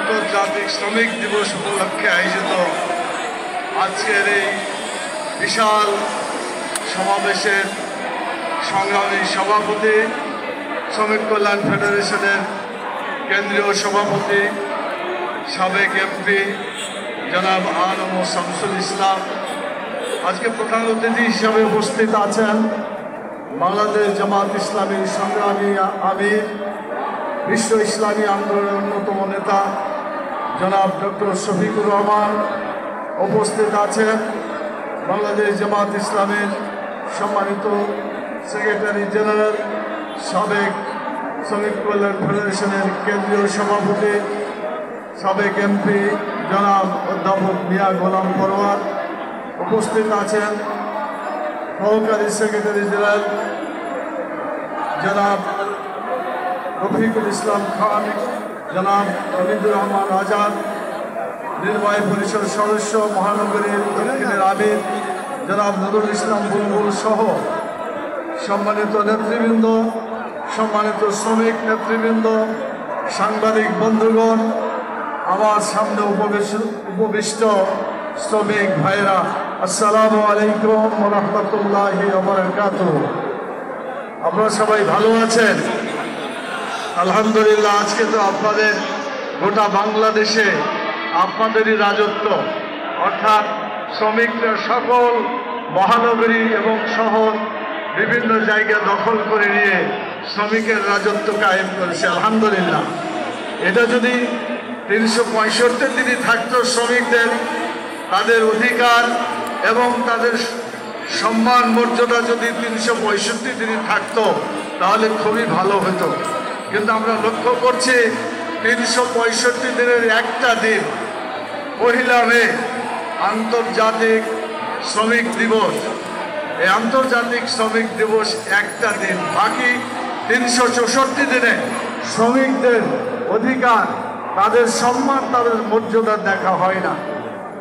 আন্তর্জাতিক শ্রমিক দিবস উপলক্ষে আয়োজিত আজকের এই বিশাল সমাবেশের সংগ্রামী সভাপতি, শ্রমিক কল্যাণ ফেডারেশনের কেন্দ্রীয় সভাপতি, সাবেক এমপি জনাব আলম ও শামসুল ইসলাম, আজকে প্রধান অতিথি হিসাবে উপস্থিত আছেন বাংলাদেশ জামাত ইসলামী সংগ্রামী আমির, বিশ্ব ইসলামী আন্দোলনের অন্যতম নেতা জনাব ডক্টর শফিকুর রহমান, উপস্থিত আছেন বাংলাদেশ জামাত ইসলামের সম্মানিত সেক্রেটারি জেনারেল, সাবেক শ্রমিক কল্যাণ ফেডারেশনের কেন্দ্রীয় সভাপতি, সাবেক এমপি জনাব অধ্যাপক মিয়া গোলাম পরোয়ার, উপস্থিত আছেন সহকারী সেক্রেটারি জেনারেল জনাব রফিকুল ইসলাম খান, জনাব হামিদুর রহমান আজাদ, নির্বাহী পরিষদ সদস্য মহানগরীর দক্ষিণের আমির জনাব নুরুল ইসলাম বুলবুল সহ সম্মানিত নেতৃবৃন্দ, সম্মানিত শ্রমিক নেতৃবৃন্দ, সাংবাদিক বন্ধুগণ, আমার সামনে উপবিষ্ট শ্রমিক ভাইরা, আসসালামু আলাইকুম ওয়া রাহমাতুল্লাহি ওয়া বারাকাতুহু। আপনারা সবাই ভালো আছেন? আলহামদুলিল্লাহ। আজকে তো আপনাদের গোটা বাংলাদেশে আপনাদেরই রাজত্ব, অর্থাৎ শ্রমিকরা সকল মহানগরী এবং শহর বিভিন্ন জায়গা দখল করে নিয়ে শ্রমিকের রাজত্ব কায়েম করেছে। আলহামদুলিল্লাহ। এটা যদি 365 দিনই থাকতো, শ্রমিকদের তাদের অধিকার এবং তাদের সম্মান মর্যাদা যদি 365 দিনই থাকতো তাহলে খুবই ভালো হতো। কিন্তু আমরা লক্ষ্য করছি 365 দিনের একটা দিন, 1 মে আন্তর্জাতিক শ্রমিক দিবস। এই আন্তর্জাতিক শ্রমিক দিবস একটা দিন, বাকি 364 দিনে শ্রমিকদের অধিকার, তাদের সম্মান, তাদের মর্যাদা দেখা হয় না।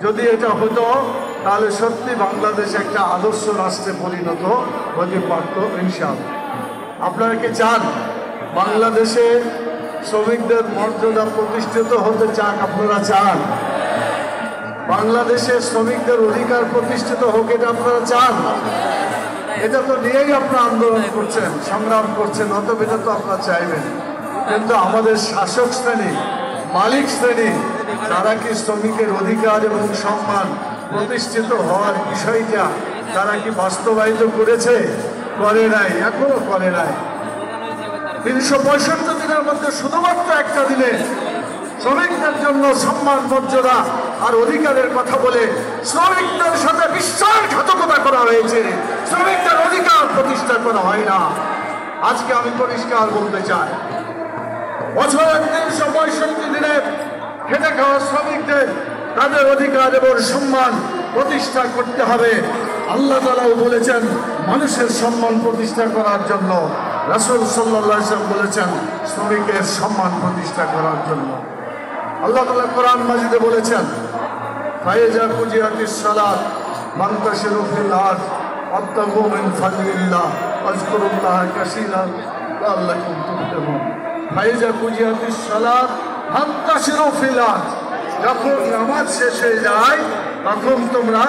যদি এটা হতো তাহলে সত্যি বাংলাদেশ একটা আদর্শ রাষ্ট্রে পরিণত হতে পারত ইনশাআল্লাহ। আপনারা কি চান বাংলাদেশে শ্রমিকদের মর্যাদা প্রতিষ্ঠিত হতে চান? আপনারা চান বাংলাদেশে শ্রমিকদের অধিকার প্রতিষ্ঠিত হোক? এটা আপনারা চান? এটা তো নিয়েই আপনারা আন্দোলন করছেন, সংগ্রাম করছেন, অতএব এটা তো আপনারা চাইবেন। কিন্তু আমাদের শাসক শ্রেণী, মালিক শ্রেণী, তারা কি শ্রমিকের অধিকার এবং সম্মান প্রতিষ্ঠিত হওয়ার বিষয়টা তারা কি বাস্তবায়িত করেছে? করে নাই, এখনো করে নাই। 365 দিনের মধ্যে শুধুমাত্র একটা দিনে শ্রমিকদের জন্য সম্মান, মর্যাদা আর অধিকারের কথা বলে শ্রমিকদের সাথে বিশ্বাসঘাতকতা করা হয়েছে, শ্রমিকদের অধিকার প্রতিষ্ঠা করা হয় না। আজকে আমি পরিষ্কার বলতে চাই, বছরের 365 দিনে খেটে খাওয়া শ্রমিকদের তাদের অধিকার এবং সম্মান প্রতিষ্ঠা করতে হবে। আল্লাহ তাআলাও বলেছেন মানুষের সম্মান প্রতিষ্ঠা করার জন্য, রাসূল সাল্লাল্লাহু আলাইহি ওয়াসাল্লাম বলেছেন শ্রমিকের সম্মান প্রতিষ্ঠা করার জন্য। আল্লাহ তাআলা কোরআন মাজিদে বলেছেন, ফাইজা কুজিয়াতিস সালাত মানতাশিরু ফিল আরদ ওয়াবতাগু মিন ফাদলিল্লাহ ওয়াজকুরুল্লাহ কাসীরান লাআল্লাকুম তুফলিহুন। ফাইজা কুজিয়াতিস সালাত মানতাশিরু ফিল আরদ, যখন নামাজ শেষ হয়ে যায় তখন তোমরা